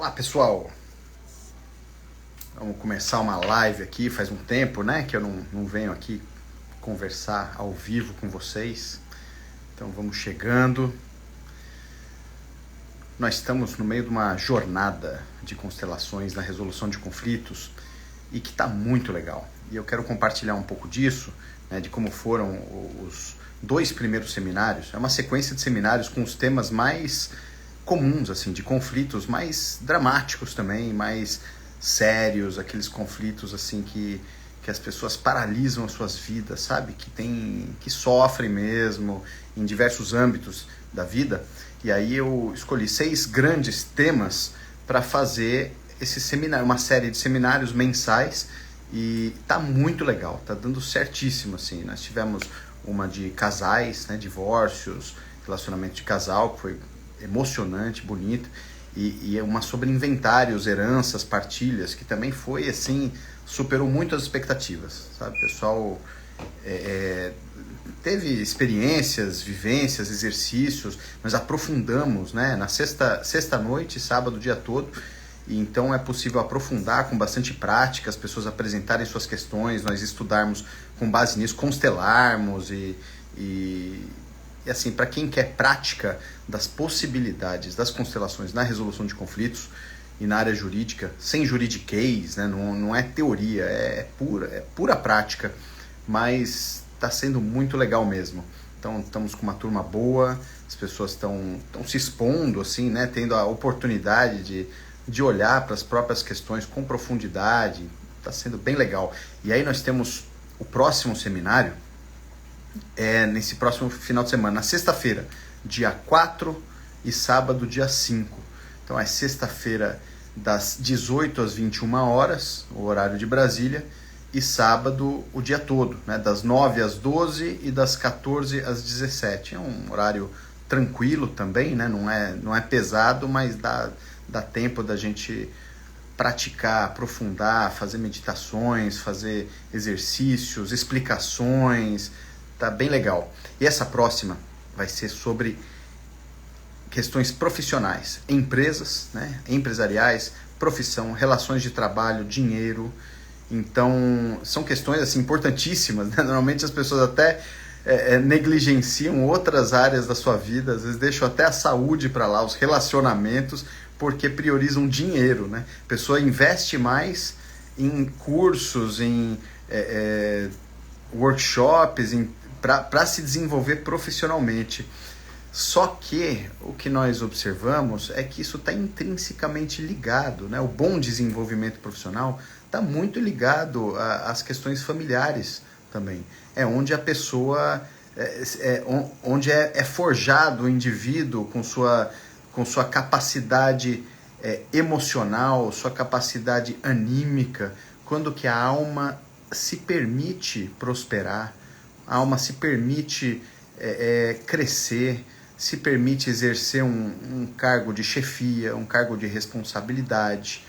Olá, pessoal. Vamos começar uma live aqui. Faz um tempo, né, que eu não venho aqui conversar ao vivo com vocês. Então vamos chegando. Nós estamos no meio de uma jornada de constelações na resolução de conflitos e que está muito legal. E eu quero compartilhar um pouco disso, né, de como foram os 2 primeiros seminários. É uma sequência de seminários com os temas mais comuns, assim, de conflitos mais dramáticos também, mais sérios, aqueles conflitos assim que as pessoas paralisam as suas vidas, sabe? Que sofrem mesmo em diversos âmbitos da vida. E aí eu escolhi 6 grandes temas para fazer esse seminário, uma série de seminários mensais, e tá muito legal, tá dando certíssimo, assim. Nós tivemos uma de casais, né, divórcios, relacionamento de casal, que foi emocionante, bonito, e uma sobre inventários, heranças, partilhas, que também foi, assim, superou muito as expectativas, sabe? O pessoal teve experiências, vivências, exercícios. Nós aprofundamos, né, na sexta noite, sábado, o dia todo, e então é possível aprofundar com bastante prática, as pessoas apresentarem suas questões, nós estudarmos com base nisso, constelarmos e assim, para quem quer prática das possibilidades das constelações na resolução de conflitos e na área jurídica, sem juridiquês, né? Não é teoria, é pura prática, mas está sendo muito legal mesmo. Então estamos com uma turma boa, as pessoas estão se expondo, assim, né? Tendo a oportunidade de olhar para as próprias questões com profundidade, está sendo bem legal. E aí nós temos o próximo seminário, nesse próximo final de semana, na sexta-feira, dia 4 e sábado, dia 5. Então é sexta-feira das 18 às 21 horas, o horário de Brasília, e sábado o dia todo, né, das 9 às 12 e das 14 às 17. É um horário tranquilo também, né, não é pesado, mas dá tempo da gente praticar, aprofundar, fazer meditações, fazer exercícios, explicações. Tá bem legal. E essa próxima vai ser sobre questões profissionais, empresas, né, empresariais, profissão, relações de trabalho, dinheiro. Então, são questões assim importantíssimas, né? Normalmente as pessoas até negligenciam outras áreas da sua vida, às vezes deixam até a saúde para lá, os relacionamentos, porque priorizam dinheiro, né? A pessoa investe mais em cursos, em workshops, para se desenvolver profissionalmente. Só que o que nós observamos é que isso está intrinsecamente ligado, né? O bom desenvolvimento profissional está muito ligado às questões familiares também. É onde a pessoa, onde é forjado o indivíduo com sua capacidade emocional, sua capacidade anímica, quando que a alma se permite prosperar, a alma se permite crescer, se permite exercer um cargo de chefia, um cargo de responsabilidade,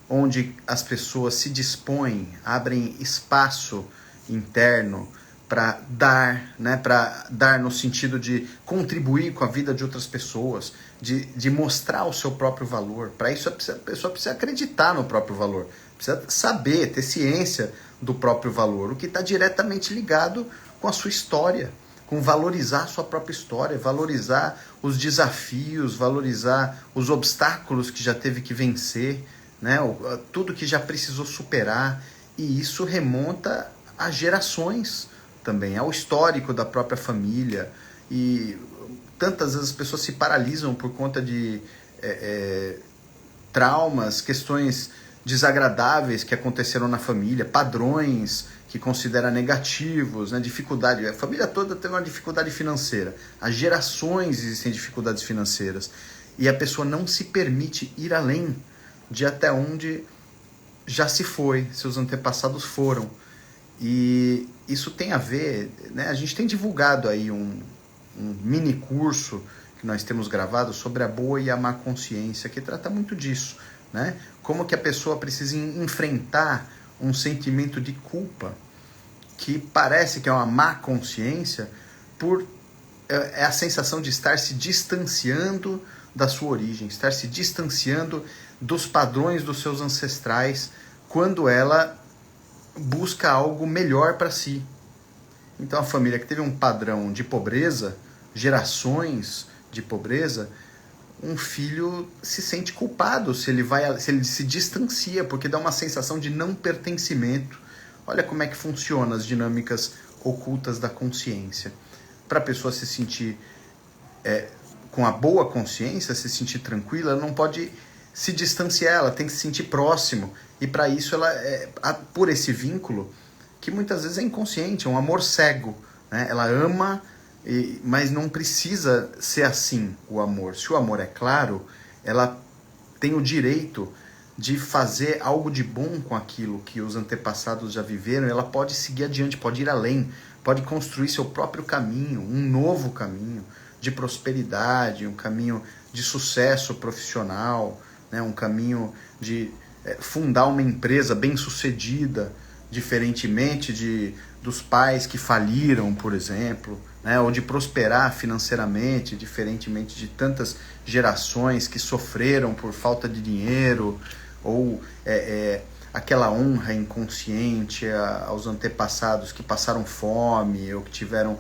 onde as pessoas se dispõem, abrem espaço interno para dar, né, para dar no sentido de contribuir com a vida de outras pessoas, de mostrar o seu próprio valor. Para isso a pessoa precisa acreditar no próprio valor, precisa saber, ter ciência do próprio valor, o que está diretamente ligado com a sua história, com valorizar a sua própria história, valorizar os desafios, valorizar os obstáculos que já teve que vencer, né? Tudo que já precisou superar. E isso remonta a gerações também, ao histórico da própria família. E tantas vezes as pessoas se paralisam por conta de traumas, questões desagradáveis que aconteceram na família, padrões que considera negativos, né, dificuldade. A família toda tem uma dificuldade financeira. Há gerações existem dificuldades financeiras. E a pessoa não se permite ir além de até onde já se foi, seus antepassados foram. E isso tem a ver, né, a gente tem divulgado aí um mini curso que nós temos gravado sobre a boa e a má consciência, que trata muito disso, né? Como que a pessoa precisa enfrentar um sentimento de culpa, que parece que é uma má consciência, é a sensação de estar se distanciando da sua origem, estar se distanciando dos padrões dos seus ancestrais quando ela busca algo melhor para si. Então a família que teve um padrão de pobreza, gerações de pobreza, um filho se sente culpado se ele se distancia, porque dá uma sensação de não pertencimento. Olha como é que funcionam as dinâmicas ocultas da consciência. Para a pessoa se sentir com a boa consciência, se sentir tranquila, ela não pode se distanciar, ela tem que se sentir próximo. E para isso, por esse vínculo, que muitas vezes é inconsciente, é um amor cego, né? Ela ama, mas não precisa ser assim o amor. Se o amor é claro, ela tem o direito de fazer algo de bom com aquilo que os antepassados já viveram. Ela pode seguir adiante, pode ir além, pode construir seu próprio caminho, um novo caminho de prosperidade, um caminho de sucesso profissional, né? Um caminho de fundar uma empresa bem-sucedida, diferentemente dos pais que faliram, por exemplo, né? Ou de prosperar financeiramente, diferentemente de tantas gerações que sofreram por falta de dinheiro, ou aquela honra inconsciente aos antepassados que passaram fome, ou que tiveram,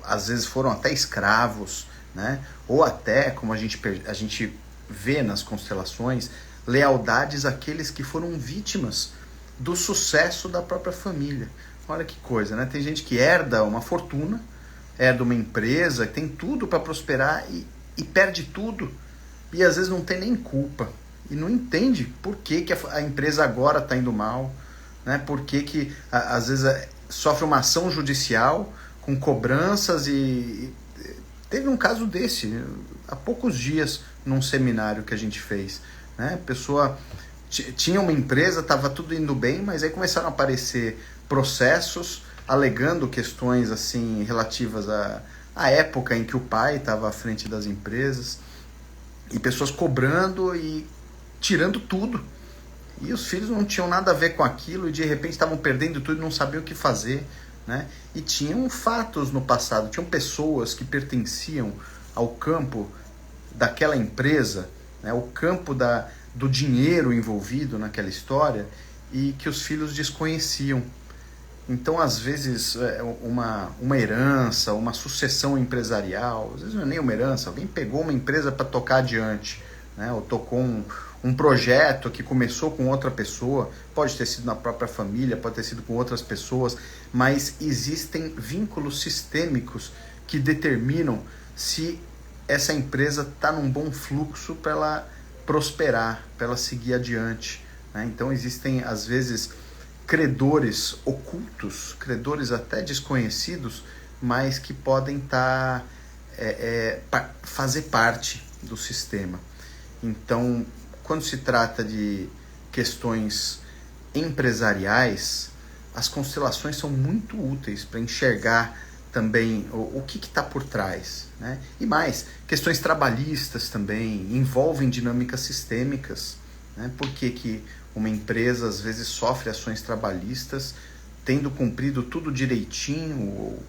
às vezes foram até escravos, né? Ou até, como a gente vê nas constelações, lealdades àqueles que foram vítimas do sucesso da própria família. Olha que coisa, né? Tem gente que herda uma fortuna, herda uma empresa, tem tudo para prosperar e perde tudo. E às vezes não tem nem culpa. E não entende por que a empresa agora está indo mal, né? Por que às vezes sofre uma ação judicial com cobranças e teve um caso desse há poucos dias num seminário que a gente fez, né? A pessoa tinha uma empresa, estava tudo indo bem, mas aí começaram a aparecer processos alegando questões assim relativas à época em que o pai estava à frente das empresas, e pessoas cobrando e tirando tudo. E os filhos não tinham nada a ver com aquilo e de repente estavam perdendo tudo e não sabiam o que fazer, né? E tinham fatos no passado, tinham pessoas que pertenciam ao campo daquela empresa, né? O campo do dinheiro envolvido naquela história, e que os filhos desconheciam. Então, às vezes, uma herança, uma sucessão empresarial, às vezes não é nem uma herança, alguém pegou uma empresa para tocar adiante, né? Ou tocou um projeto que começou com outra pessoa, pode ter sido na própria família, pode ter sido com outras pessoas, mas existem vínculos sistêmicos que determinam se essa empresa está num bom fluxo para ela prosperar, para ela seguir adiante, né? Então existem, às vezes, credores ocultos, credores até desconhecidos, mas que podem fazer parte do sistema. Então, quando se trata de questões empresariais, as constelações são muito úteis para enxergar também o que está por trás, né? E mais, questões trabalhistas também envolvem dinâmicas sistêmicas, né? Por que uma empresa às vezes sofre ações trabalhistas tendo cumprido tudo direitinho, ou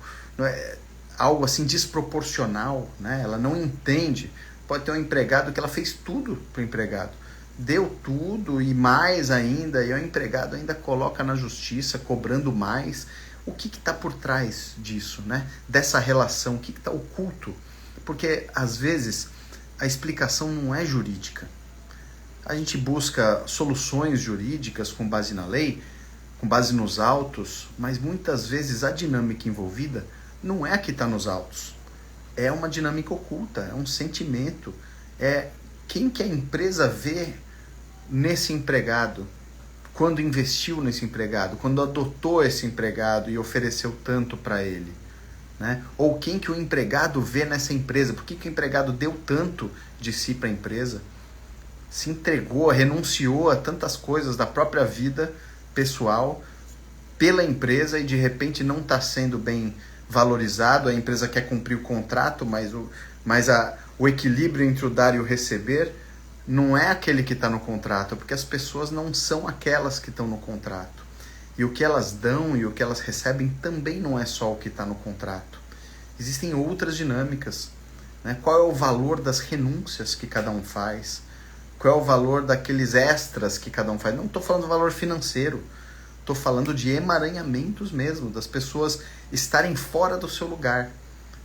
algo assim desproporcional, né? Ela não entende. Pode ter um empregado que ela fez tudo para o empregado, deu tudo e mais ainda, e o empregado ainda coloca na justiça cobrando mais. O que está por trás disso, né? Dessa relação, o que está oculto? Porque às vezes a explicação não é jurídica. A gente busca soluções jurídicas com base na lei, com base nos autos, mas muitas vezes a dinâmica envolvida não é a que está nos autos. É uma dinâmica oculta, é um sentimento, é quem que a empresa vê nesse empregado, quando investiu nesse empregado, quando adotou esse empregado e ofereceu tanto para ele, né? Ou quem que o empregado vê nessa empresa, por que o empregado deu tanto de si para a empresa, se entregou, renunciou a tantas coisas da própria vida pessoal pela empresa e de repente não está sendo bem valorizado. A empresa quer cumprir o contrato, mas o equilíbrio entre o dar e o receber não é aquele que está no contrato, porque as pessoas não são aquelas que estão no contrato. E o que elas dão e o que elas recebem também não é só o que está no contrato. Existem outras dinâmicas. né? Qual é o valor das renúncias que cada um faz? Qual é o valor daqueles extras que cada um faz? Não estou falando do valor financeiro, estou falando de emaranhamentos mesmo, das pessoas estarem fora do seu lugar,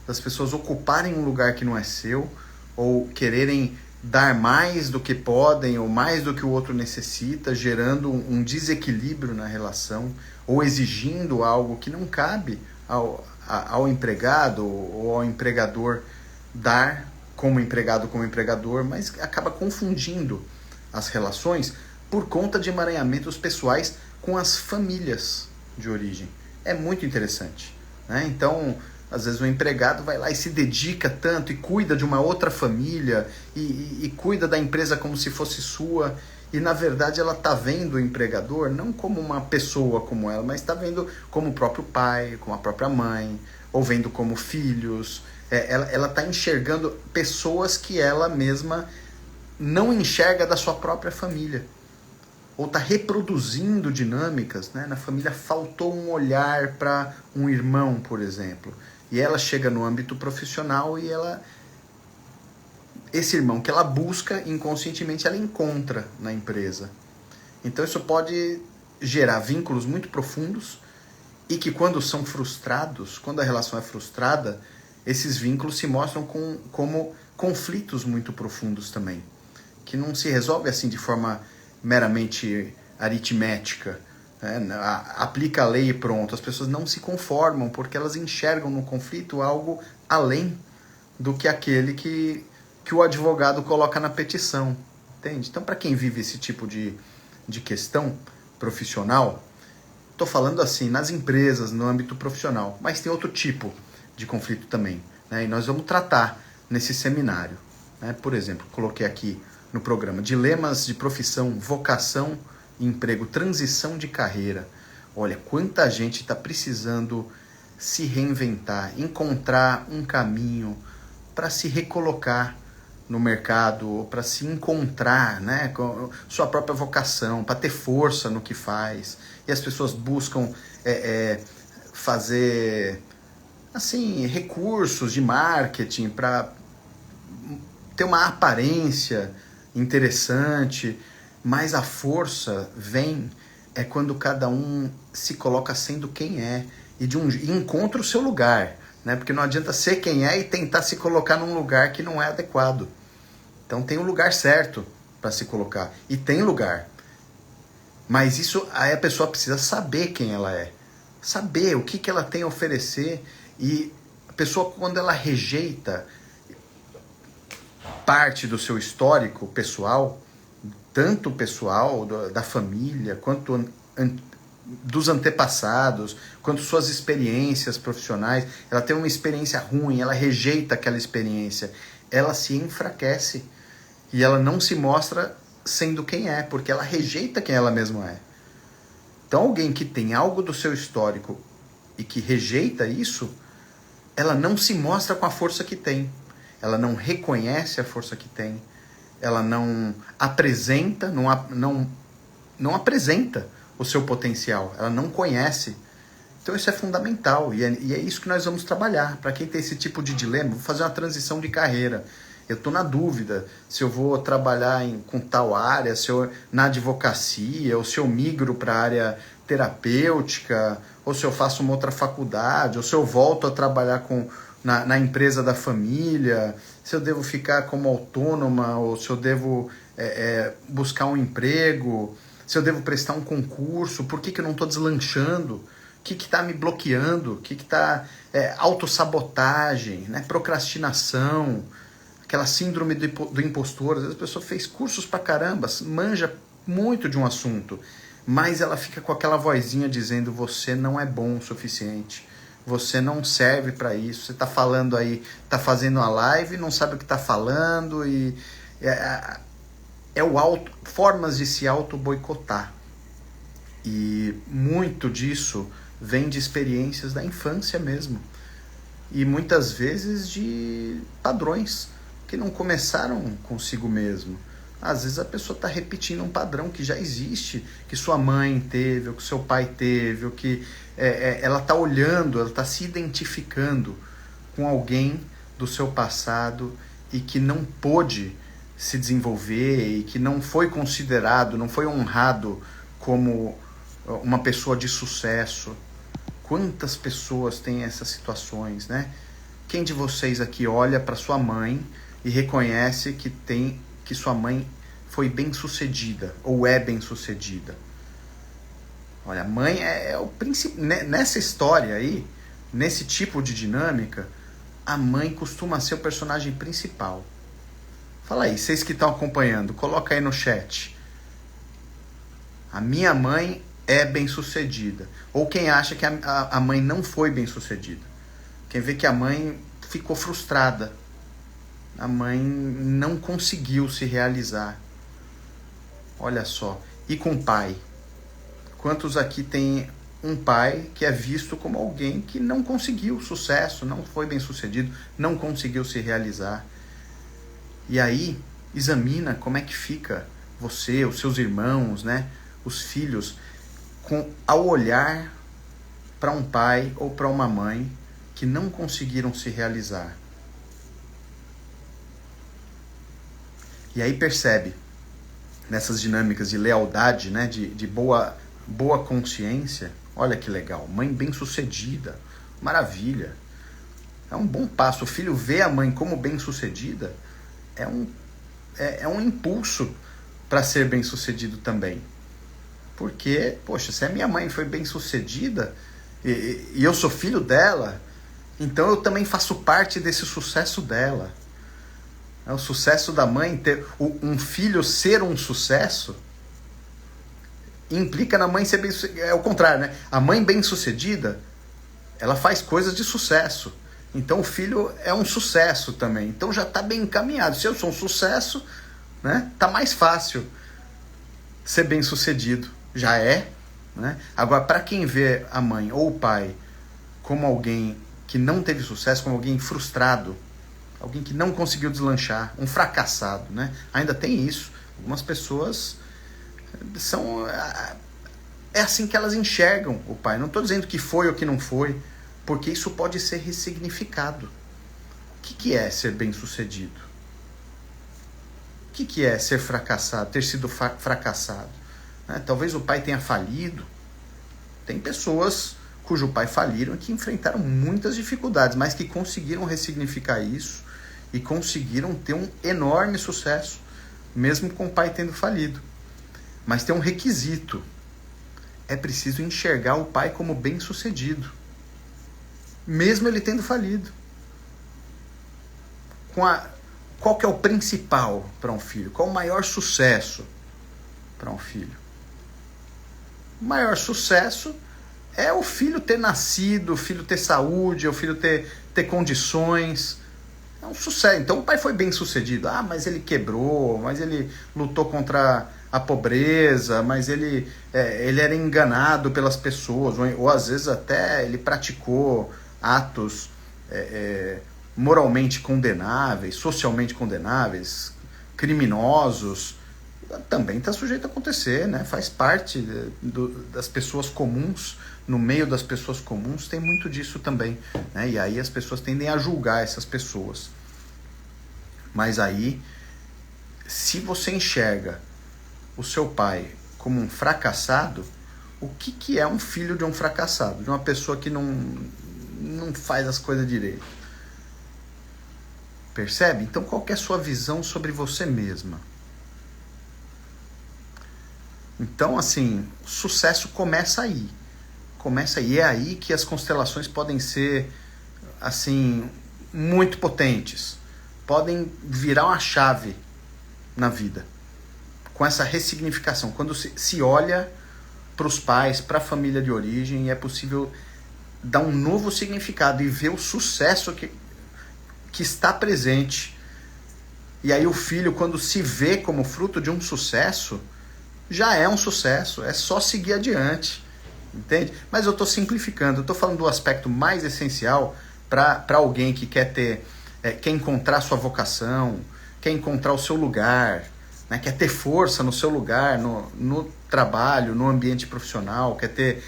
das pessoas ocuparem um lugar que não é seu, ou quererem dar mais do que podem, ou mais do que o outro necessita, gerando um desequilíbrio na relação, ou exigindo algo que não cabe ao empregado ou ao empregador dar como empregado, como empregador, mas acaba confundindo as relações por conta de emaranhamentos pessoais com as famílias de origem. É muito interessante, né? Então, às vezes o empregado vai lá e se dedica tanto e cuida de uma outra família e cuida da empresa como se fosse sua, e na verdade ela está vendo o empregador não como uma pessoa como ela, mas está vendo como o próprio pai, como a própria mãe, ou vendo como filhos. Ela está enxergando pessoas que ela mesma não enxerga da sua própria família. Ou está reproduzindo dinâmicas, né? Na família faltou um olhar para um irmão, por exemplo. E ela chega no âmbito profissional e esse irmão que ela busca, inconscientemente ela encontra na empresa. Então isso pode gerar vínculos muito profundos e que quando são frustrados, quando a relação é frustrada, esses vínculos se mostram como conflitos muito profundos também, que não se resolve assim de forma meramente aritmética, né? Aplica a lei e pronto. As pessoas não se conformam porque elas enxergam no conflito algo além do que aquele que o advogado coloca na petição, entende? Então, para quem vive esse tipo de questão profissional, estou falando assim, nas empresas, no âmbito profissional, mas tem outro tipo de conflito também, né? E nós vamos tratar nesse seminário, né? Por exemplo, coloquei aqui no programa dilemas de profissão, vocação e emprego, transição de carreira. Olha, quanta gente está precisando se reinventar, encontrar um caminho para se recolocar no mercado, para se encontrar, né, com sua própria vocação, para ter força no que faz. E as pessoas buscam fazer assim, recursos de marketing para ter uma aparência interessante, mas a força vem quando cada um se coloca sendo quem é e encontra o seu lugar, né? Porque não adianta ser quem é e tentar se colocar num lugar que não é adequado. Então tem um lugar certo para se colocar, e tem lugar, mas isso aí a pessoa precisa saber quem ela é, saber o que ela tem a oferecer. E a pessoa, quando ela rejeita parte do seu histórico pessoal, tanto pessoal, da família, quanto dos antepassados, quanto suas experiências profissionais, ela tem uma experiência ruim, ela rejeita aquela experiência, ela se enfraquece e ela não se mostra sendo quem é, porque ela rejeita quem ela mesma é. Então alguém que tem algo do seu histórico e que rejeita isso, ela não se mostra com a força que tem, ela não reconhece a força que tem, ela não apresenta, não apresenta o seu potencial, ela não conhece. Então isso é fundamental e é isso que nós vamos trabalhar. Para quem tem esse tipo de dilema, vou fazer uma transição de carreira, eu estou na dúvida se eu vou trabalhar com tal área, se eu na advocacia, ou se eu migro para a área terapêutica, ou se eu faço uma outra faculdade, ou se eu volto a trabalhar na empresa da família, se eu devo ficar como autônoma, ou se eu devo buscar um emprego, se eu devo prestar um concurso, por que eu não estou deslanchando, o que está me bloqueando, o que está autossabotagem, né? Procrastinação, aquela síndrome do impostor. Às vezes a pessoa fez cursos pra caramba, manja muito de um assunto, mas ela fica com aquela vozinha dizendo: você não é bom o suficiente, você não serve para isso, você está falando aí, está fazendo uma live, não sabe o que está falando, e formas de se auto-boicotar. E muito disso vem de experiências da infância mesmo, e muitas vezes de padrões que não começaram consigo mesmo. Às vezes a pessoa está repetindo um padrão que já existe, que sua mãe teve, ou que seu pai teve, ou que ela está olhando, ela está se identificando com alguém do seu passado e que não pôde se desenvolver e que não foi considerado, não foi honrado como uma pessoa de sucesso. Quantas pessoas têm essas situações, né? Quem de vocês aqui olha para sua mãe e reconhece que sua mãe foi bem-sucedida ou é bem-sucedida? Olha, a mãe é o principal. Nessa história aí, nesse tipo de dinâmica, a mãe costuma ser o personagem principal. Fala aí, vocês que estão acompanhando, coloca aí no chat. A minha mãe é bem-sucedida. Ou quem acha que a mãe não foi bem-sucedida. Quem vê que a mãe ficou frustrada. A mãe não conseguiu se realizar. Olha só. E com o pai? Quantos aqui tem um pai que é visto como alguém que não conseguiu sucesso, não foi bem-sucedido, não conseguiu se realizar? E aí, examina como é que fica você, os seus irmãos, né? Os filhos, ao olhar para um pai ou para uma mãe que não conseguiram se realizar. E aí percebe, nessas dinâmicas de lealdade, né? de boa consciência, olha que legal, mãe bem-sucedida, maravilha. É um bom passo. O filho vê a mãe como bem-sucedida, é um impulso para ser bem-sucedido também. Porque, poxa, se a minha mãe foi bem-sucedida e eu sou filho dela, então eu também faço parte desse sucesso dela. O sucesso da mãe, ter um filho ser um sucesso, implica na mãe ser bem-sucedida. É o contrário, né? A mãe bem-sucedida, ela faz coisas de sucesso. Então o filho é um sucesso também. Então já está bem encaminhado. Se eu sou um sucesso, né, tá mais fácil ser bem-sucedido. Já é, né? Agora, para quem vê a mãe ou o pai como alguém que não teve sucesso, como alguém frustrado, alguém que não conseguiu deslanchar, um fracassado, né? Ainda tem isso. Algumas pessoas são... É assim que elas enxergam o pai. Não estou dizendo que foi ou que não foi, porque isso pode ser ressignificado. O que é ser bem-sucedido? O que é ser fracassado, ter sido fracassado? Né? Talvez o pai tenha falido. Tem pessoas cujo pai faliram e que enfrentaram muitas dificuldades, mas que conseguiram ressignificar isso e conseguiram ter um enorme sucesso, mesmo com o pai tendo falido. Mas tem um requisito. É preciso enxergar o pai como bem-sucedido, mesmo ele tendo falido. Qual que é o principal para um filho? Qual o maior sucesso para um filho? O maior sucesso é o filho ter nascido, o filho ter saúde, o filho ter condições. É um sucesso. Então o pai foi bem sucedido. Ah, mas ele quebrou, mas ele lutou contra a pobreza, mas ele era enganado pelas pessoas, ou às vezes até ele praticou atos moralmente condenáveis, socialmente condenáveis, criminosos. Também está sujeito a acontecer, né? Faz parte das pessoas comuns. No meio das pessoas comuns tem muito disso também, né? E aí as pessoas tendem a julgar essas pessoas. Mas aí, se você enxerga o seu pai como um fracassado, o que é um filho de um fracassado? De uma pessoa que não faz as coisas direito? Percebe? Então qual que é a sua visão sobre você mesma? Então, assim, o sucesso começa aí. É aí que as constelações podem ser, assim, muito potentes. Podem virar uma chave na vida. Com essa ressignificação. Quando se olha para os pais, para a família de origem, é possível dar um novo significado e ver o sucesso que está presente. E aí o filho, quando se vê como fruto de um sucesso, já é um sucesso, é só seguir adiante, entende? Mas eu estou simplificando, eu estou falando do aspecto mais essencial para alguém que quer encontrar sua vocação, quer encontrar o seu lugar, né? Quer ter força no seu lugar, no trabalho, no ambiente profissional, quer ter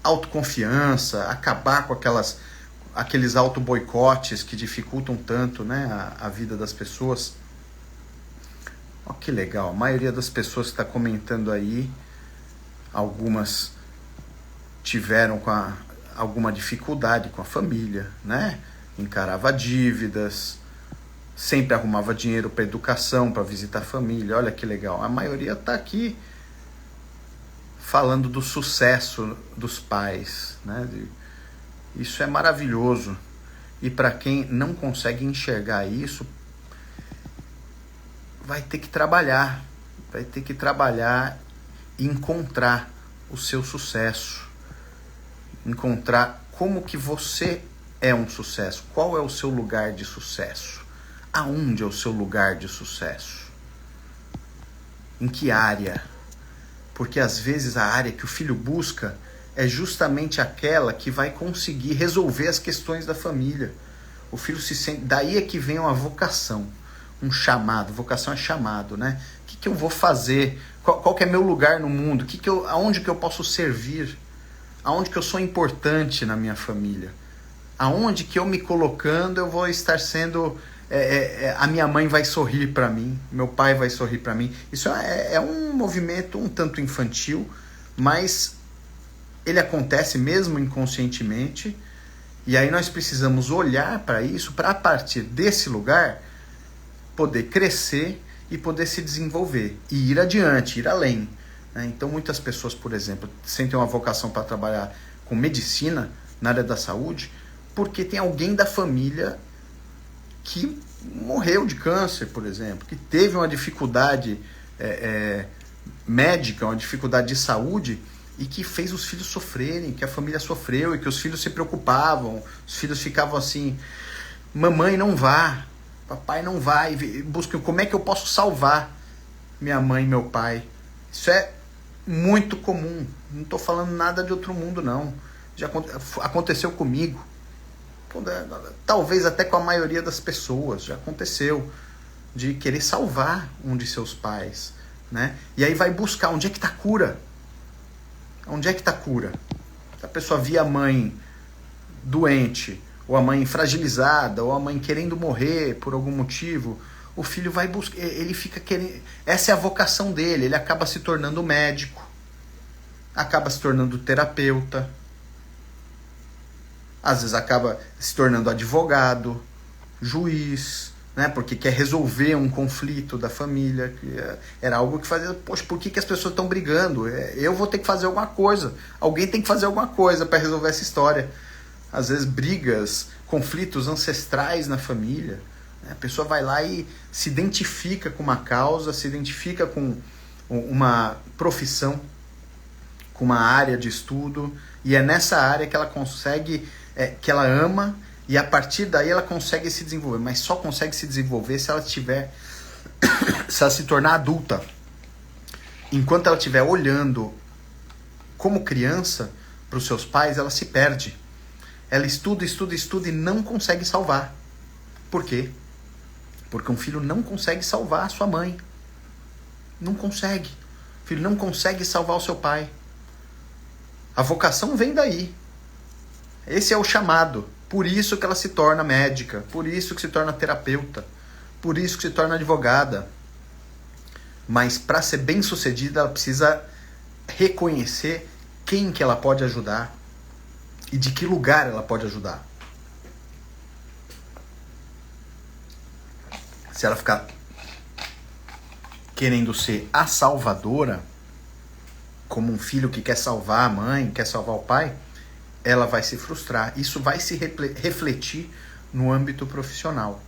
autoconfiança, acabar com aqueles auto-boicotes que dificultam tanto, né, a vida das pessoas. Ó, que legal, a maioria das pessoas que está comentando aí, algumas tiveram alguma dificuldade com a família, né? Encarava dívidas, sempre arrumava dinheiro para educação, para visitar a família. Olha que legal. A maioria está aqui falando do sucesso dos pais, né? Isso é maravilhoso. E para quem não consegue enxergar isso, vai ter que trabalhar e encontrar o seu sucesso. Encontrar como que você é um sucesso. Qual é o seu lugar de sucesso? Aonde é o seu lugar de sucesso? Em que área? Porque às vezes a área que o filho busca é justamente aquela que vai conseguir resolver as questões da família. O filho se sente... Daí é que vem uma vocação, um chamado. Vocação é chamado, né? O que eu vou fazer? Qual que é meu lugar no mundo? Aonde que eu posso servir? Aonde que eu sou importante na minha família? Aonde que eu me colocando eu vou estar sendo... a minha mãe vai sorrir para mim, meu pai vai sorrir para mim. Isso é um movimento um tanto infantil, mas ele acontece mesmo inconscientemente, e aí nós precisamos olhar para isso, para a partir desse lugar, poder crescer e poder se desenvolver, e ir adiante, ir além. Então muitas pessoas, por exemplo, sentem uma vocação para trabalhar com medicina na área da saúde, porque tem alguém da família que morreu de câncer, por exemplo, que teve uma dificuldade médica, uma dificuldade de saúde, e que fez os filhos sofrerem, que a família sofreu, e que os filhos se preocupavam, os filhos ficavam assim, mamãe não vá, papai não vai, buscam como é que eu posso salvar minha mãe e meu pai. Isso é muito comum, não estou falando nada de outro mundo não, já aconteceu comigo, talvez até com a maioria das pessoas, já aconteceu, de querer salvar um de seus pais, né? E aí vai buscar, onde é que está a cura? Onde é que está a cura? A pessoa via a mãe doente, ou a mãe fragilizada, ou a mãe querendo morrer por algum motivo, o filho vai buscar, ele fica querendo, essa é a vocação dele, ele acaba se tornando médico, acaba se tornando terapeuta, às vezes acaba se tornando advogado, juiz, né? Porque quer resolver um conflito da família, que era algo que fazia, poxa, por que as pessoas estão brigando? Eu vou ter que fazer alguma coisa, alguém tem que fazer alguma coisa para resolver essa história. Às vezes brigas, conflitos ancestrais na família, né? A pessoa vai lá e se identifica com uma causa, se identifica com uma profissão, com uma área de estudo, e é nessa área que ela consegue, que ela ama, e a partir daí ela consegue se desenvolver, mas só consegue se desenvolver se ela tiver, se ela se tornar adulta. Enquanto ela estiver olhando como criança para os seus pais, ela se perde. Ela estuda e não consegue salvar. Por quê? Porque um filho não consegue salvar a sua mãe. Não consegue. O filho não consegue salvar o seu pai. A vocação vem daí. Esse é o chamado. Por isso que ela se torna médica. Por isso que se torna terapeuta. Por isso que se torna advogada. Mas para ser bem sucedida, ela precisa reconhecer quem que ela pode ajudar. E de que lugar ela pode ajudar. Se ela ficar querendo ser a salvadora, como um filho que quer salvar a mãe, quer salvar o pai, ela vai se frustrar. Isso vai se refletir no âmbito profissional.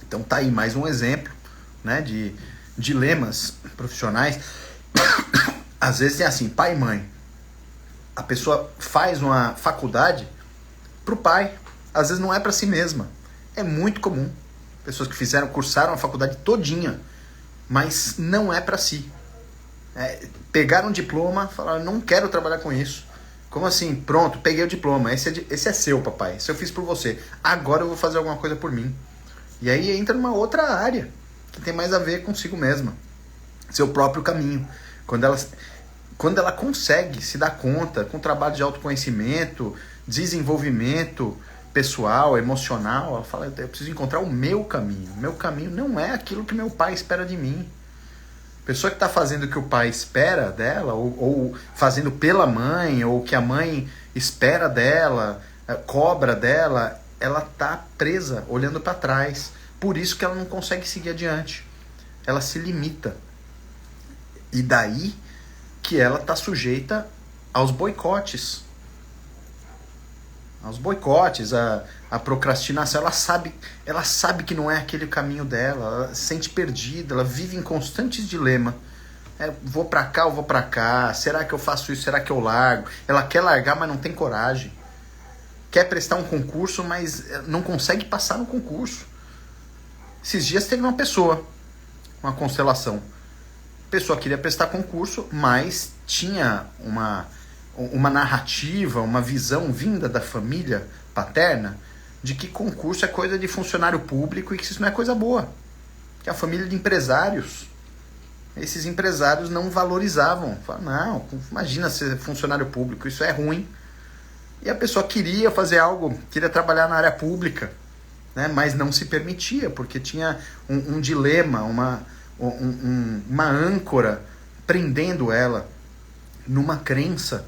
Então tá aí mais um exemplo, né, de dilemas profissionais. Às vezes é assim, pai e mãe. A pessoa faz uma faculdade pro pai, às vezes não é para si mesma. É muito comum. Pessoas que cursaram a faculdade todinha, mas não é para si. Pegaram um diploma, falaram, não quero trabalhar com isso. Como assim? Pronto, peguei o diploma, esse é seu, papai, esse eu fiz por você. Agora eu vou fazer alguma coisa por mim. E aí entra numa outra área, que tem mais a ver consigo mesma. Seu próprio caminho. Quando ela consegue se dar conta, com trabalho de autoconhecimento, desenvolvimento, pessoal, emocional, ela fala, eu preciso encontrar o meu caminho. O meu caminho não é aquilo que meu pai espera de mim. A pessoa que está fazendo o que o pai espera dela, ou fazendo pela mãe, ou que a mãe espera dela, cobra dela, ela está presa, olhando para trás. Por isso que ela não consegue seguir adiante. Ela se limita. E daí que ela está sujeita aos boicotes. Aos boicotes, a procrastinação. Ela sabe que não é aquele caminho dela. Ela se sente perdida, ela vive em constantes dilemas. Vou para cá ou vou para cá? Será que eu faço isso? Será que eu largo? Ela quer largar, mas não tem coragem. Quer prestar um concurso, mas não consegue passar no concurso. Esses dias teve uma pessoa, uma constelação. A pessoa queria prestar concurso, mas tinha uma narrativa, uma visão vinda da família paterna de que concurso é coisa de funcionário público e que isso não é coisa boa. Que a família de empresários, esses empresários não valorizavam. Falaram, não, imagina ser funcionário público, isso é ruim. E a pessoa queria fazer algo, queria trabalhar na área pública, né, mas não se permitia, porque tinha um dilema, uma âncora prendendo ela numa crença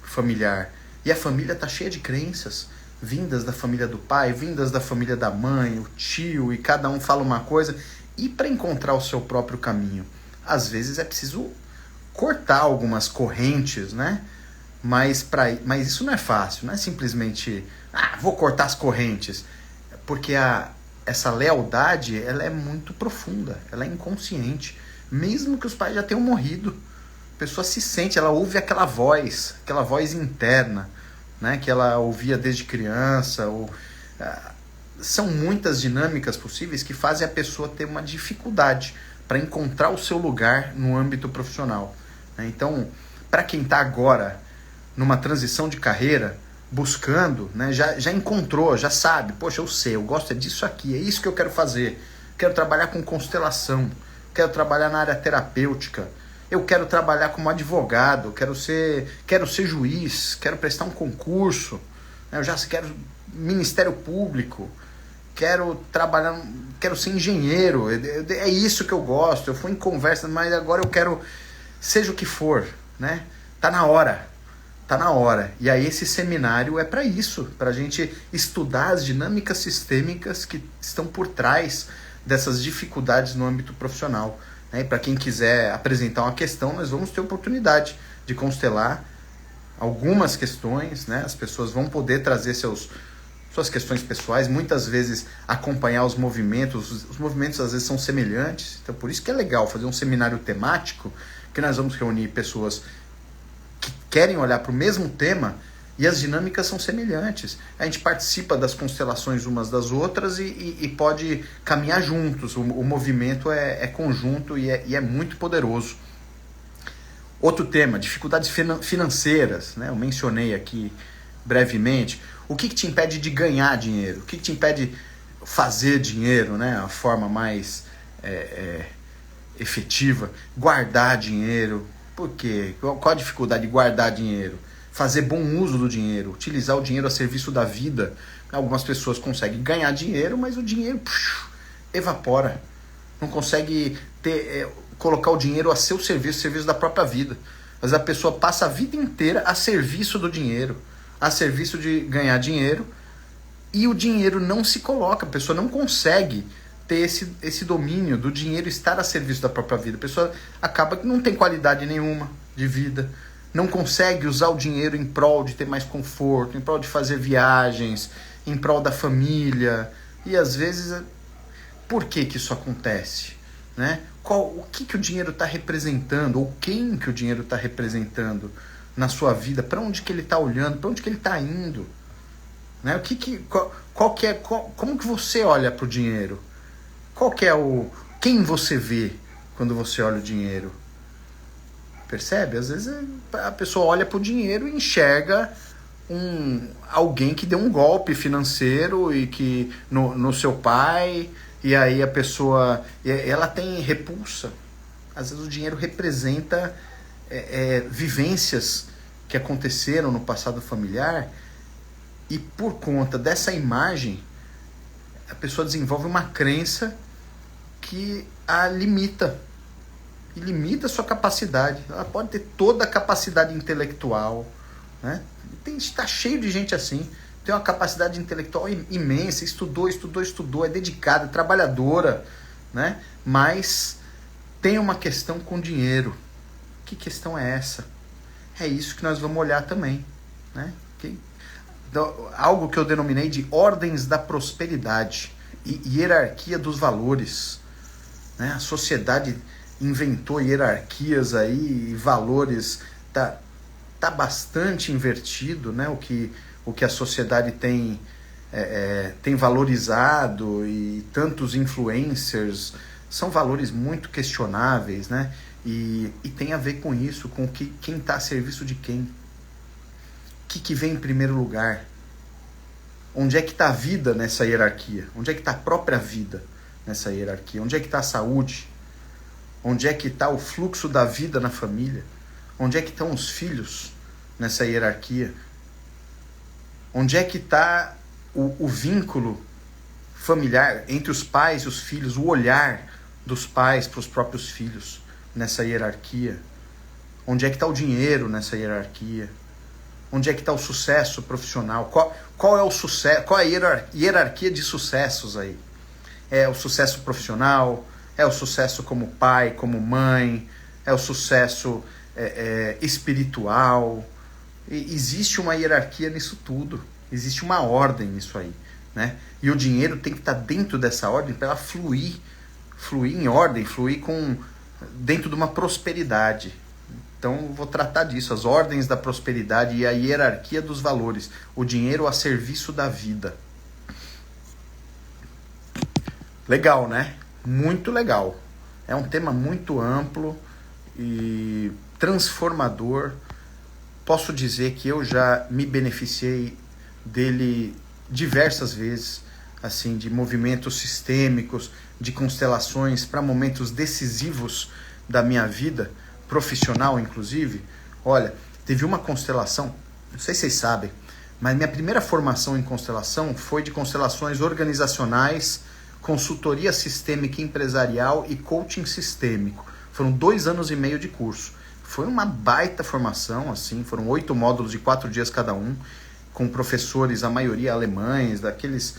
familiar. E a família está cheia de crenças, vindas da família do pai, vindas da família da mãe, o tio, e cada um fala uma coisa. E para encontrar o seu próprio caminho, às vezes é preciso cortar algumas correntes, né? Mas isso não é fácil, não é simplesmente, vou cortar as correntes. Porque essa lealdade, ela é muito profunda, ela é inconsciente. Mesmo que os pais já tenham morrido, a pessoa se sente, ela ouve aquela voz interna, né, que ela ouvia desde criança. São muitas dinâmicas possíveis que fazem a pessoa ter uma dificuldade para encontrar o seu lugar no âmbito profissional. Então, para quem está agora numa transição de carreira, buscando, né, já encontrou, já sabe, poxa, eu sei, eu gosto disso aqui, é isso que eu quero fazer. Quero trabalhar com constelação, quero trabalhar na área terapêutica, eu quero trabalhar como advogado, quero ser juiz, quero prestar um concurso, né, eu já quero Ministério Público, quero ser engenheiro, é isso que eu gosto. Eu fui em conversa, mas agora eu quero, seja o que for, né? Tá na hora. E aí esse seminário é para isso, para a gente estudar as dinâmicas sistêmicas que estão por trás dessas dificuldades no âmbito profissional. Né? E para quem quiser apresentar uma questão, nós vamos ter oportunidade de constelar algumas questões, né? As pessoas vão poder trazer suas questões pessoais, muitas vezes acompanhar os movimentos. Os movimentos às vezes são semelhantes, então por isso que é legal fazer um seminário temático, que nós vamos reunir pessoas que querem olhar para o mesmo tema e as dinâmicas são semelhantes. A gente participa das constelações umas das outras e pode caminhar juntos. O movimento é conjunto e é muito poderoso. Outro tema, dificuldades financeiras, né? Eu mencionei aqui brevemente. O que te impede de ganhar dinheiro? O que te impede de fazer dinheiro, né? A forma mais efetiva? Guardar dinheiro. Por quê? Qual a dificuldade de guardar dinheiro? Fazer bom uso do dinheiro, utilizar o dinheiro a serviço da vida. Algumas pessoas conseguem ganhar dinheiro, mas o dinheiro evapora. Não consegue colocar o dinheiro a seu serviço da própria vida. Mas a pessoa passa a vida inteira a serviço do dinheiro, a serviço de ganhar dinheiro, e o dinheiro não se coloca, a pessoa não consegue ter esse domínio do dinheiro estar a serviço da própria vida. A pessoa acaba que não tem qualidade nenhuma de vida, não consegue usar o dinheiro em prol de ter mais conforto, em prol de fazer viagens, em prol da família. E às vezes, por que isso acontece? Né? O que o dinheiro está representando, ou quem que o dinheiro está representando na sua vida, para onde que ele está olhando, para onde que ele está indo? Né? Como que você olha para o dinheiro? Quem você vê quando você olha o dinheiro? Percebe? Às vezes a pessoa olha para o dinheiro e enxerga alguém que deu um golpe financeiro e que no seu pai, e aí a pessoa ela tem repulsa. Às vezes o dinheiro representa vivências que aconteceram no passado familiar E por conta dessa imagem, a pessoa desenvolve uma crença que a limita. E limita a sua capacidade. Ela pode ter toda a capacidade intelectual, né? Está cheio de gente assim. Tem uma capacidade intelectual imensa, estudou, é dedicada, é trabalhadora, né? Mas tem uma questão com dinheiro. Que questão é essa? É isso que nós vamos olhar também, né? Algo que eu denominei de ordens da prosperidade e hierarquia dos valores, né? A sociedade inventou hierarquias aí e valores, tá bastante invertido, né? O que a sociedade tem valorizado, e tantos influencers, são valores muito questionáveis, né? E tem a ver com isso, com quem está a serviço de quem. O que vem em primeiro lugar? Onde é que está a vida nessa hierarquia? Onde é que está a própria vida nessa hierarquia? Onde é que está a saúde? Onde é que está o fluxo da vida na família? Onde é que estão os filhos nessa hierarquia? Onde é que está o vínculo familiar entre os pais e os filhos, o olhar dos pais para os próprios filhos nessa hierarquia? Onde é que está o dinheiro nessa hierarquia? Onde é que está o sucesso profissional? Qual é o sucesso? Qual é a hierarquia de sucessos aí? É o sucesso profissional? É o sucesso como pai, como mãe? É o sucesso espiritual? Existe uma hierarquia nisso tudo. Existe uma ordem nisso aí, né? E o dinheiro tem que estar dentro dessa ordem para ela fluir em ordem, dentro de uma prosperidade. Então, vou tratar disso, as ordens da prosperidade e a hierarquia dos valores. O dinheiro a serviço da vida. Legal, né? Muito legal. É um tema muito amplo e transformador. Posso dizer que eu já me beneficiei dele diversas vezes, assim, de movimentos sistêmicos, de constelações para momentos decisivos da minha vida, profissional inclusive. Olha, teve uma constelação, não sei se vocês sabem, mas minha primeira formação em constelação foi de constelações organizacionais, consultoria sistêmica empresarial e coaching sistêmico. Foram 2 anos e meio de curso. Foi uma baita formação, assim, foram 8 módulos de 4 dias cada um, com professores, a maioria alemães, daqueles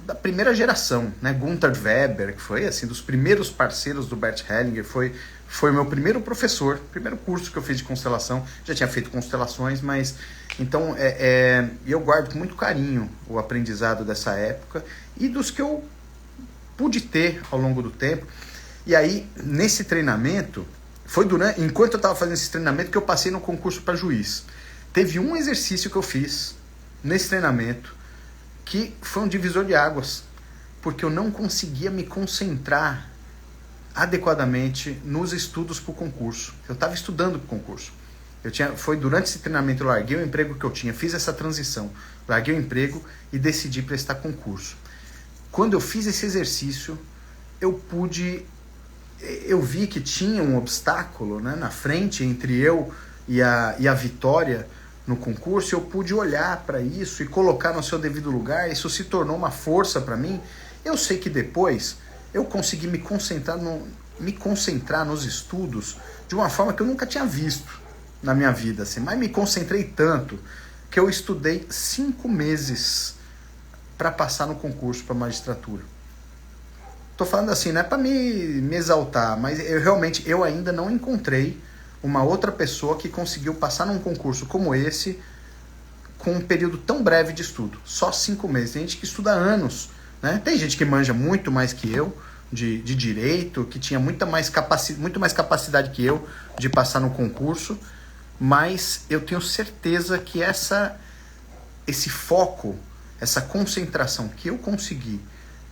da primeira geração, né? Gunther Weber, que foi assim dos primeiros parceiros do Bert Hellinger, foi o meu primeiro professor, primeiro curso que eu fiz de constelação. Já tinha feito constelações, mas então eu guardo com muito carinho o aprendizado dessa época e dos que eu pude ter ao longo do tempo. E aí, nesse treinamento, enquanto eu estava fazendo esse treinamento, que eu passei no concurso para juiz. Teve um exercício que eu fiz nesse treinamento que foi um divisor de águas, porque eu não conseguia me concentrar adequadamente nos estudos para o concurso. Eu estava estudando para o concurso. Foi durante esse treinamento, eu larguei o emprego que eu tinha, fiz essa transição, larguei o emprego e decidi prestar concurso. Quando eu fiz esse exercício, eu vi que tinha um obstáculo, né, na frente entre eu e a vitória no concurso. Eu pude olhar para isso e colocar no seu devido lugar. Isso se tornou uma força para mim. Eu sei que depois eu consegui me concentrar nos estudos de uma forma que eu nunca tinha visto na minha vida, assim. Mas me concentrei tanto que eu estudei 5 meses para passar no concurso para magistratura. Tô falando assim, não é para me exaltar, mas eu ainda não encontrei uma outra pessoa que conseguiu passar num concurso como esse com um período tão breve de estudo. Só 5 meses. Tem gente que estuda anos, né? Tem gente que manja muito mais que eu de direito, que tinha muito mais capacidade que eu de passar no concurso, mas eu tenho certeza que esse foco, essa concentração que eu consegui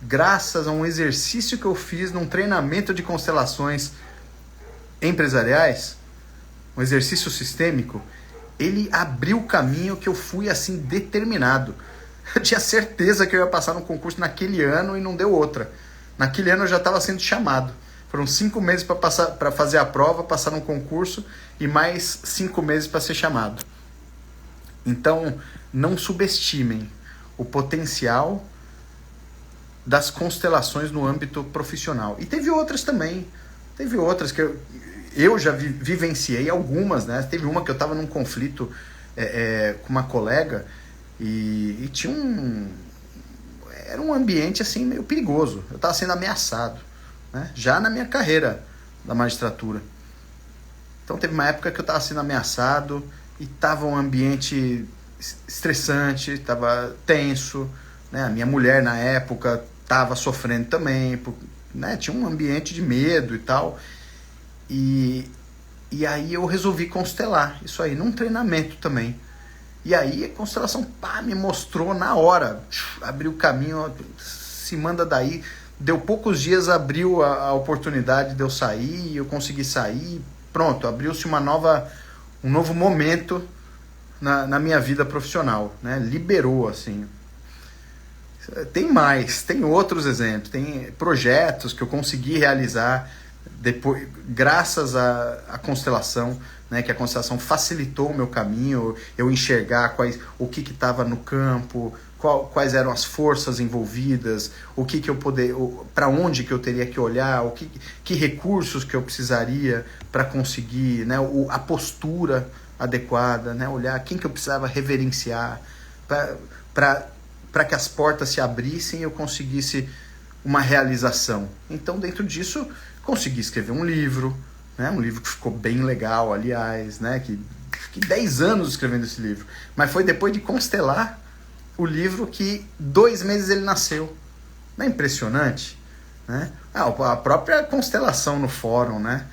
graças a um exercício que eu fiz num treinamento de constelações empresariais, um exercício sistêmico, ele abriu o caminho que eu fui assim determinado. Eu tinha certeza que eu ia passar no concurso naquele ano e não deu outra. Naquele ano eu já estava sendo chamado. Foram 5 meses para fazer a prova, passar no concurso e mais 5 meses para ser chamado. Então, não subestimem o potencial das constelações no âmbito profissional. E teve outras também. Teve outras que eu já vivenciei algumas, né? Teve uma que eu estava num conflito com uma colega e tinha era um ambiente assim meio perigoso. Eu estava sendo ameaçado, né? Já na minha carreira da magistratura. Então teve uma época que eu estava sendo ameaçado e estava um ambiente estressante, estava tenso, né? A minha mulher na época estava sofrendo também, né? Tinha um ambiente de medo e tal. E aí eu resolvi constelar isso aí, num treinamento também. E aí a constelação me mostrou na hora, abriu o caminho, se manda daí. Deu poucos dias, abriu a oportunidade de eu sair, eu consegui sair, pronto, abriu-se um novo momento na minha vida profissional, né? Liberou, assim. Tem outros exemplos, tem projetos que eu consegui realizar depois, graças à constelação, né, que a constelação facilitou o meu caminho, eu enxergar o que estava no campo, quais eram as forças envolvidas, para onde que eu teria que olhar, que recursos que eu precisaria para conseguir, né, a postura adequada, né, olhar quem que eu precisava reverenciar para que as portas se abrissem e eu conseguisse uma realização. Então, dentro disso, consegui escrever um livro, né? Um livro que ficou bem legal, aliás, né? Fiquei 10 anos escrevendo esse livro. Mas foi depois de constelar o livro que 2 meses ele nasceu. Não é impressionante? Né? A própria constelação no fórum, né?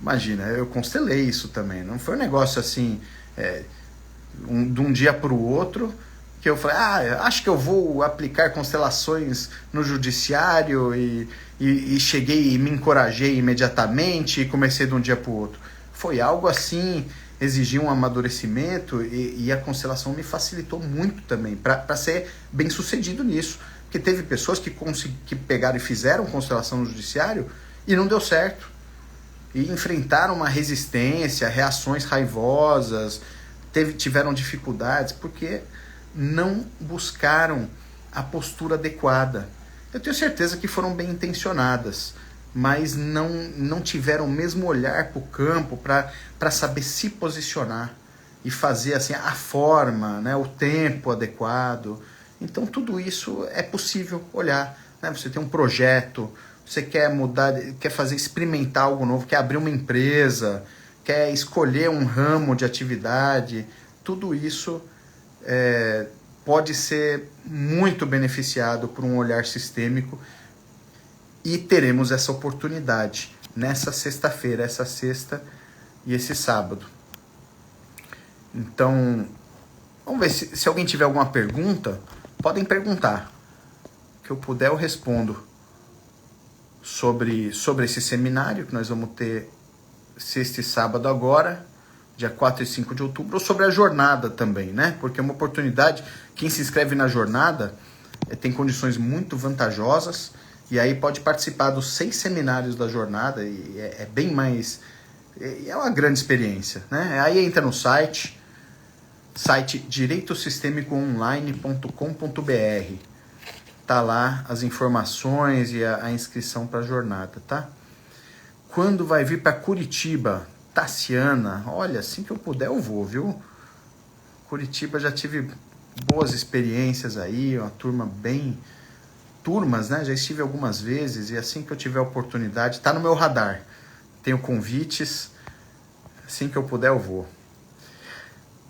Imagina, eu constelei isso também. Não foi um negócio assim, de um dia para o outro, que eu falei, acho que eu vou aplicar constelações no judiciário e cheguei e me encorajei imediatamente e comecei de um dia para o outro. Foi algo assim, exigiu um amadurecimento e a constelação me facilitou muito também para ser bem sucedido nisso. Porque teve pessoas que pegaram e fizeram constelação no judiciário e não deu certo. E enfrentaram uma resistência, reações raivosas, tiveram dificuldades, porque não buscaram a postura adequada. Eu tenho certeza que foram bem intencionadas, mas não tiveram o mesmo olhar para o campo para saber se posicionar e fazer assim a forma, né, o tempo adequado. Então tudo isso é possível olhar, né? Você tem um projeto, você quer mudar, quer experimentar algo novo, quer abrir uma empresa, quer escolher um ramo de atividade, tudo isso pode ser muito beneficiado por um olhar sistêmico e teremos essa oportunidade nessa sexta-feira, essa sexta e esse sábado. Então, vamos ver se alguém tiver alguma pergunta, podem perguntar. Que eu puder, eu respondo sobre esse seminário que nós vamos ter sexta e sábado agora, dia 4 e 5 de outubro, ou sobre a jornada também, né? Porque é uma oportunidade, quem se inscreve na jornada tem condições muito vantajosas, e aí pode participar dos 6 seminários da jornada, e é bem mais... É uma grande experiência, né? Aí entra no site direitosistemicoonline.com.br. Tá lá as informações e a inscrição para a jornada, tá? Quando vai vir para Curitiba? Tassiana, olha, assim que eu puder eu vou, viu? Curitiba já tive boas experiências aí, uma turma bem... Turmas, né? Já estive algumas vezes e assim que eu tiver oportunidade, tá no meu radar. Tenho convites, assim que eu puder eu vou.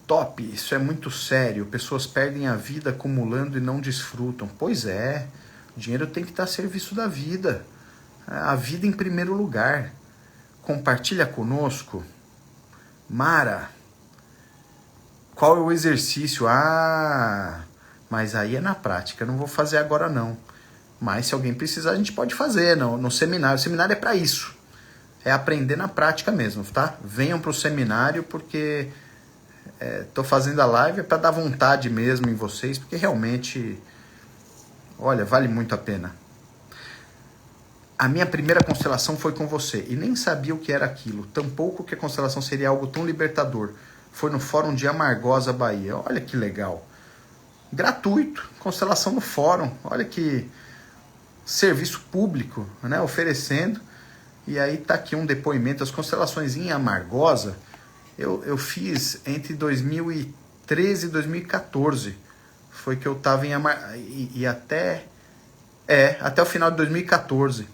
Top, isso é muito sério. Pessoas perdem a vida acumulando e não desfrutam. Pois é, o dinheiro tem que estar a serviço da vida. A vida em primeiro lugar. Compartilha conosco. Mara, qual é o exercício? Mas aí é na prática, eu não vou fazer agora não. Mas se alguém precisar, a gente pode fazer no seminário. O seminário é para isso. É aprender na prática mesmo, tá? Venham para o seminário porque tô fazendo a live para dar vontade mesmo em vocês, porque realmente, olha, vale muito a pena. A minha primeira constelação foi com você e nem sabia o que era aquilo, tampouco que a constelação seria algo tão libertador. foi no Fórum de Amargosa, Bahia. Olha que legal. Gratuito, constelação no fórum. Olha que serviço público, né, oferecendo. E aí tá aqui um depoimento. As constelações em Amargosa eu fiz entre 2013 e 2014. Foi que eu tava em até o final de 2014.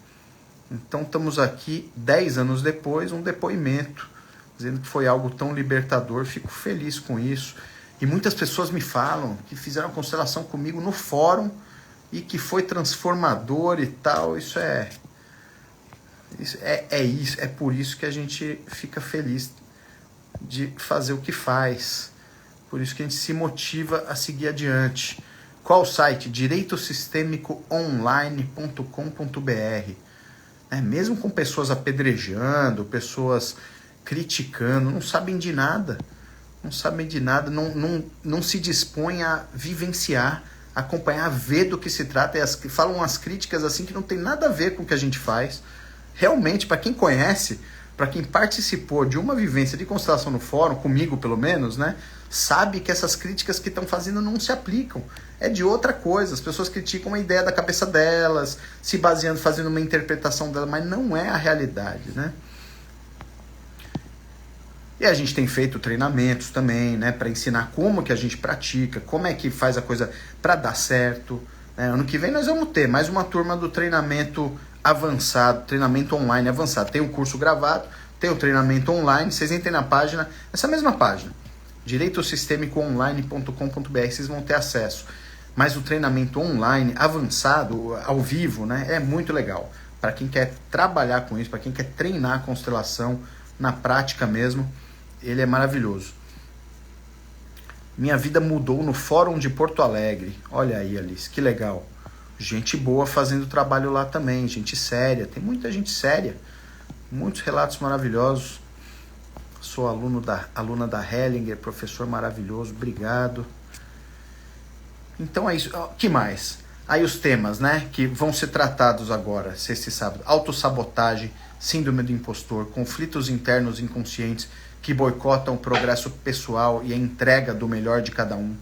Então estamos aqui 10 anos depois, um depoimento dizendo que foi algo tão libertador. Fico feliz com isso. E muitas pessoas me falam que fizeram constelação comigo no fórum e que foi transformador e tal. Isso é por isso que a gente fica feliz de fazer o que faz. Por isso que a gente se motiva a seguir adiante. Qual o site? direitosistemicoonline.com.br. Mesmo com pessoas apedrejando, pessoas criticando, não sabem de nada. Não se dispõem a vivenciar, acompanhar, ver do que se trata. E falam umas críticas assim que não tem nada a ver com o que a gente faz. Realmente, para quem conhece, para quem participou de uma vivência de constelação no fórum, comigo pelo menos, né, sabe que essas críticas que estão fazendo não se aplicam. É de outra coisa. As pessoas criticam a ideia da cabeça delas, se baseando, fazendo uma interpretação dela, mas não é a realidade, né? E a gente tem feito treinamentos também, né, para ensinar como que a gente pratica, como é que faz a coisa para dar certo. Ano que vem nós vamos ter mais uma turma do treinamento avançado, treinamento online avançado. Tem um curso gravado, tem o treinamento online. Vocês entrem na página, essa mesma página, direitosistemicoonline.com.br, vocês vão ter acesso. Mas o treinamento online avançado, ao vivo, né, é muito legal. Para quem quer trabalhar com isso, para quem quer treinar a constelação na prática mesmo, ele é maravilhoso. Minha vida mudou no Fórum de Porto Alegre. Olha aí, Alice, que legal. Gente boa fazendo trabalho lá também, gente séria. Tem muita gente séria. Muitos relatos maravilhosos. Sou aluna da Hellinger, professor maravilhoso, obrigado. Então é isso. Que mais? Aí os temas, né, que vão ser tratados agora, sexta e sábado. Autossabotagem, síndrome do impostor, conflitos internos inconscientes que boicotam o progresso pessoal e a entrega do melhor de cada um,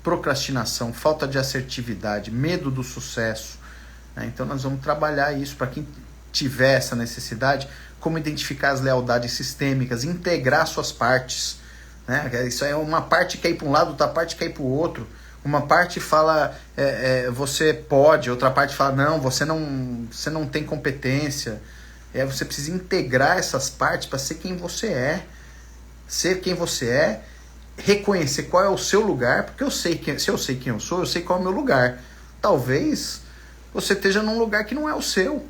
procrastinação, falta de assertividade, medo do sucesso. Então nós vamos trabalhar isso para quem tiver essa necessidade, como identificar as lealdades sistêmicas, integrar suas partes. Isso é uma parte quer ir para um lado, outra parte quer ir para o outro. Uma parte fala você pode, outra parte fala não, você não tem competência. Você precisa integrar essas partes para ser quem você é. Ser quem você é, reconhecer qual é o seu lugar, porque se eu sei quem eu sou, eu sei qual é o meu lugar. Talvez você esteja num lugar que não é o seu.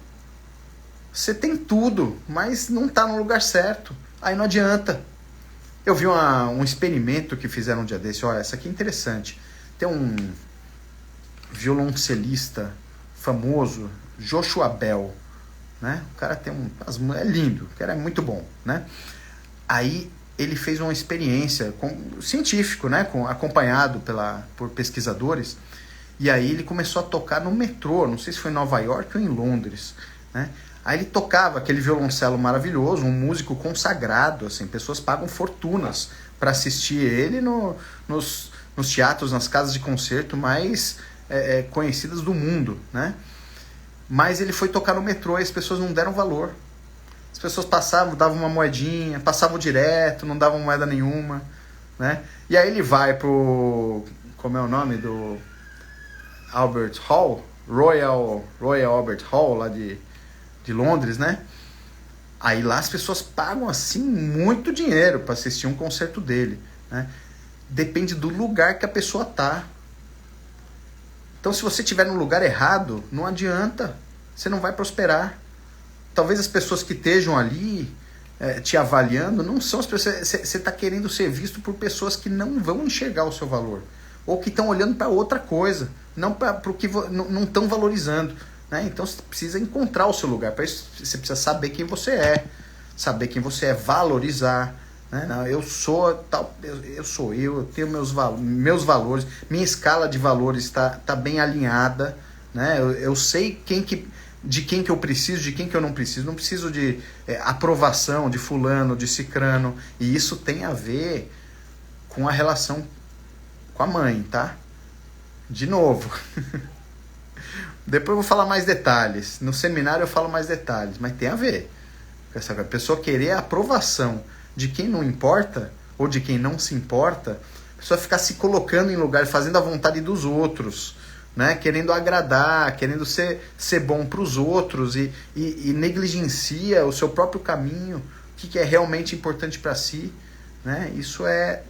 Você tem tudo, mas não está no lugar certo. Aí não adianta. Eu vi um experimento que fizeram um dia desse. Olha, essa aqui é interessante. Tem um violoncelista famoso, Joshua Bell, né? O cara tem é lindo, o cara é muito bom, né? Aí ele fez uma experiência científico, né? Acompanhado por pesquisadores. E aí ele começou a tocar no metrô, não sei se foi em Nova York ou em Londres, né? Aí ele tocava aquele violoncelo maravilhoso, um músico consagrado, assim, pessoas pagam fortunas para assistir ele nos teatros, nas casas de concerto mais conhecidas do mundo, né? Mas ele foi tocar no metrô e as pessoas não deram valor. As pessoas passavam, davam uma moedinha, passavam direto, não davam moeda nenhuma, né? E aí ele vai pro... Como é o nome do... Albert Hall? Royal Albert Hall, lá de Londres, né? Aí lá as pessoas pagam, assim, muito dinheiro para assistir um concerto dele, né? Depende do lugar que a pessoa tá. Então, se você estiver no lugar errado, não adianta. Você não vai prosperar. Talvez as pessoas que estejam ali te avaliando não são as pessoas... Você está querendo ser visto por pessoas que não vão enxergar o seu valor. Ou que estão olhando para outra coisa. Não para o que não estão valorizando. Né? Então, você precisa encontrar o seu lugar. Para isso, você precisa saber quem você é. Saber quem você é. Valorizar. Né? Não, eu tenho meus valores. Minha escala de valores está bem alinhada. Né? Eu sei de quem que eu preciso, de quem que eu não preciso. Não preciso de aprovação de fulano, de cicrano. E isso tem a ver com a relação com a mãe, tá? De novo. Depois eu vou falar mais detalhes. No seminário eu falo mais detalhes, mas tem a ver. Essa pessoa querer a aprovação de quem não importa, ou de quem não se importa, a pessoa ficar se colocando em lugar, fazendo a vontade dos outros, né? Querendo agradar, querendo ser bom para os outros e negligencia o seu próprio caminho, o que é realmente importante para si, né? Isso é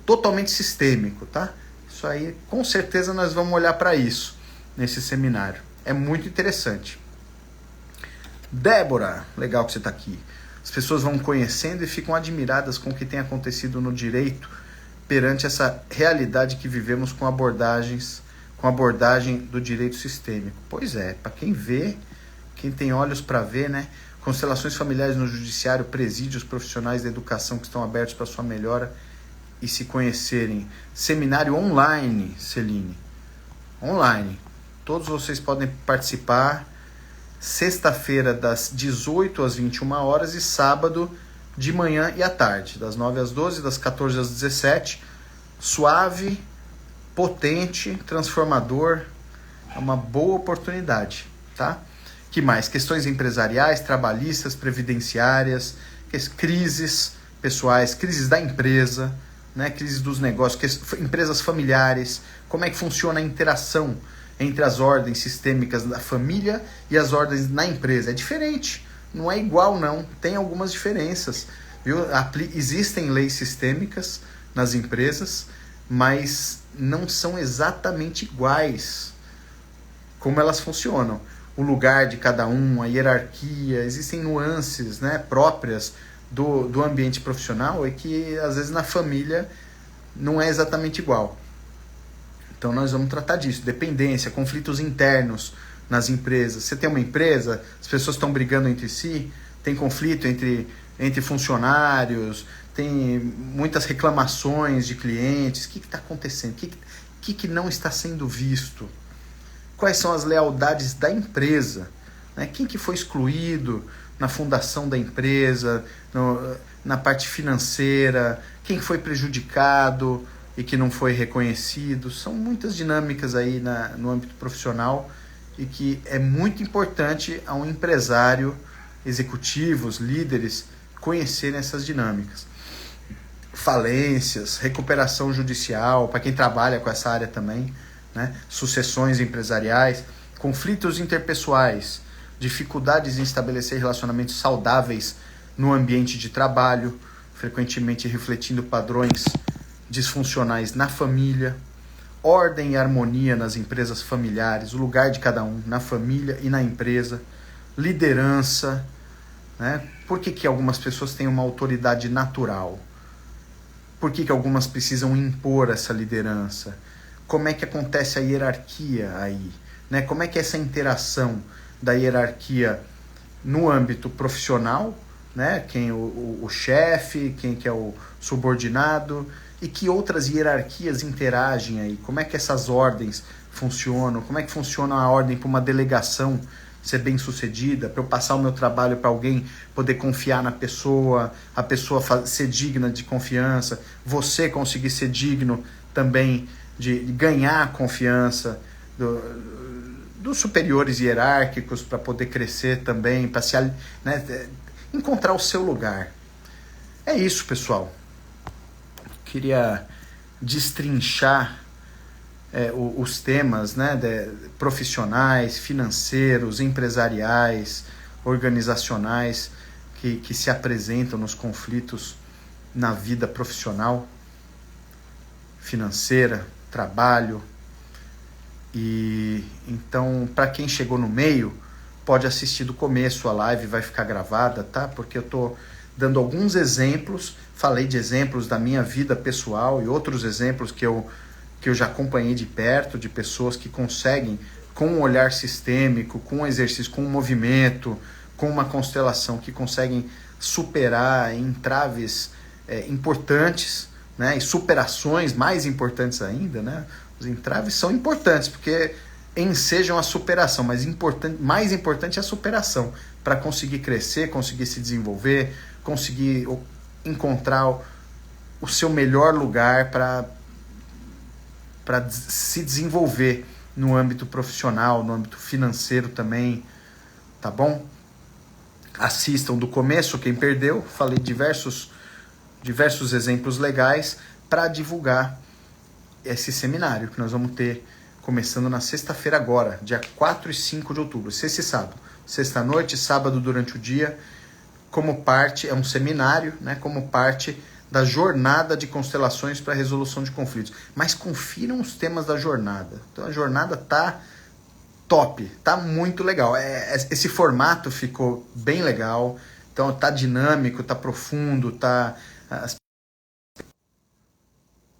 totalmente sistêmico, tá? Isso aí, com certeza nós vamos olhar para isso nesse seminário. É muito interessante. Débora, legal que você está aqui. As pessoas vão conhecendo e ficam admiradas com o que tem acontecido no direito perante essa realidade que vivemos com a abordagem do direito sistêmico. Pois é, para quem vê, quem tem olhos para ver, né? Constelações familiares no judiciário, presídios profissionais da educação que estão abertos para sua melhora e se conhecerem. Seminário online, Celine. Online. Todos vocês podem participar. Sexta-feira das 18 às 21 horas e sábado de manhã e à tarde, das 9 às 12, das 14 às 17. Suave, potente, transformador. É uma boa oportunidade, tá? Que mais? Questões empresariais, trabalhistas, previdenciárias, crises pessoais, crises da empresa, né? Crises dos negócios, empresas familiares, como é que funciona a interação entre as ordens sistêmicas da família e as ordens na empresa. É diferente, não é igual não, tem algumas diferenças, viu? Existem leis sistêmicas nas empresas, mas não são exatamente iguais como elas funcionam. O lugar de cada um, a hierarquia, existem nuances, né, próprias do ambiente profissional e que às vezes na família não é exatamente igual. Então nós vamos tratar disso, dependência, conflitos internos nas empresas. Você tem uma empresa, as pessoas estão brigando entre si, tem conflito entre funcionários, tem muitas reclamações de clientes. O que está acontecendo? O que não está sendo visto? Quais são as lealdades da empresa? Né? Quem que foi excluído na fundação da empresa, na parte financeira? Quem foi prejudicado e que não foi reconhecido? São muitas dinâmicas aí no âmbito profissional e que é muito importante a um empresário, executivos, líderes, conhecerem essas dinâmicas. Falências, recuperação judicial, para quem trabalha com essa área também, né? Sucessões empresariais, conflitos interpessoais, dificuldades em estabelecer relacionamentos saudáveis no ambiente de trabalho, frequentemente refletindo padrões disfuncionais na família, ordem e harmonia nas empresas familiares, o lugar de cada um na família e na empresa, liderança, né? Por que algumas pessoas têm uma autoridade natural? Por que algumas precisam impor essa liderança? Como é que acontece a hierarquia aí? Né? Como é que é essa interação da hierarquia no âmbito profissional, né? Quem o chefe, quem que é o subordinado, e que outras hierarquias interagem aí, como é que essas ordens funcionam, como é que funciona a ordem para uma delegação ser bem sucedida, para eu passar o meu trabalho para alguém, poder confiar na pessoa, a pessoa ser digna de confiança, você conseguir ser digno também de ganhar a confiança dos superiores hierárquicos para poder crescer também, para né, encontrar o seu lugar. É isso, pessoal. Queria destrinchar os temas, né, profissionais, financeiros, empresariais, organizacionais que se apresentam nos conflitos na vida profissional, financeira, trabalho. E então, para quem chegou no meio, pode assistir do começo, a live vai ficar gravada, tá? Porque eu tô dando alguns exemplos, falei de exemplos da minha vida pessoal e outros exemplos que eu já acompanhei de perto, de pessoas que conseguem, com um olhar sistêmico, com um exercício, com um movimento, com uma constelação, que conseguem superar entraves importantes, né, e superações mais importantes ainda, né? Os entraves são importantes, porque ensejam a superação, mas mais importante é a superação, para conseguir crescer, conseguir se desenvolver, conseguir encontrar o seu melhor lugar para se desenvolver no âmbito profissional, no âmbito financeiro também, tá bom? Assistam do começo, quem perdeu, falei diversos exemplos legais para divulgar esse seminário que nós vamos ter começando na sexta-feira agora, dia 4 e 5 de outubro, sexta e sábado. Sexta-noite, sábado durante o dia, como parte, é um seminário, né, como parte da jornada de constelações para resolução de conflitos. Mas confiram os temas da jornada. Então a jornada tá top, tá muito legal. Esse formato ficou bem legal, então tá dinâmico, tá profundo,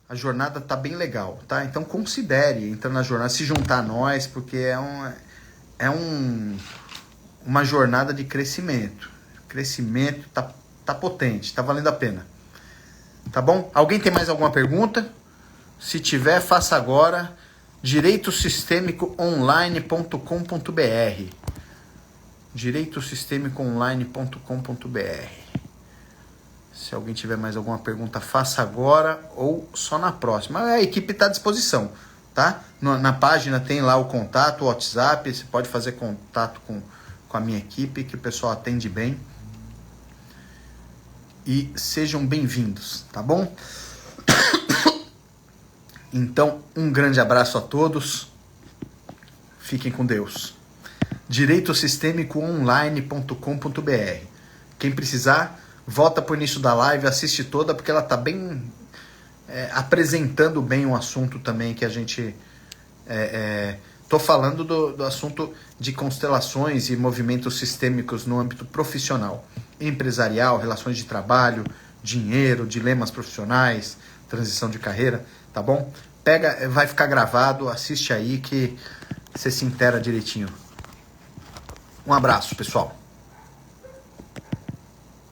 a jornada tá bem legal, tá? Então considere entrar na jornada, se juntar a nós, porque uma jornada de crescimento. Crescimento tá potente, tá valendo a pena. Tá bom? Alguém tem mais alguma pergunta? Se tiver, faça agora. direitosistemicoonline.com.br direitosistemicoonline.com.br. Se alguém tiver mais alguma pergunta, faça agora ou só na próxima. A equipe está à disposição, tá? Na página tem lá o contato, o WhatsApp, você pode fazer contato com a minha equipe, que o pessoal atende bem. E sejam bem-vindos, tá bom? Então, um grande abraço a todos. Fiquem com Deus. direitosistemicoonline.com.br. Quem precisar, volta pro início da live, assiste toda, porque ela tá bem apresentando bem o assunto também que a gente... Tô falando do assunto de constelações e movimentos sistêmicos no âmbito profissional, empresarial, relações de trabalho, dinheiro, dilemas profissionais, transição de carreira, tá bom? Vai ficar gravado, assiste aí que você se inteira direitinho. Um abraço, pessoal.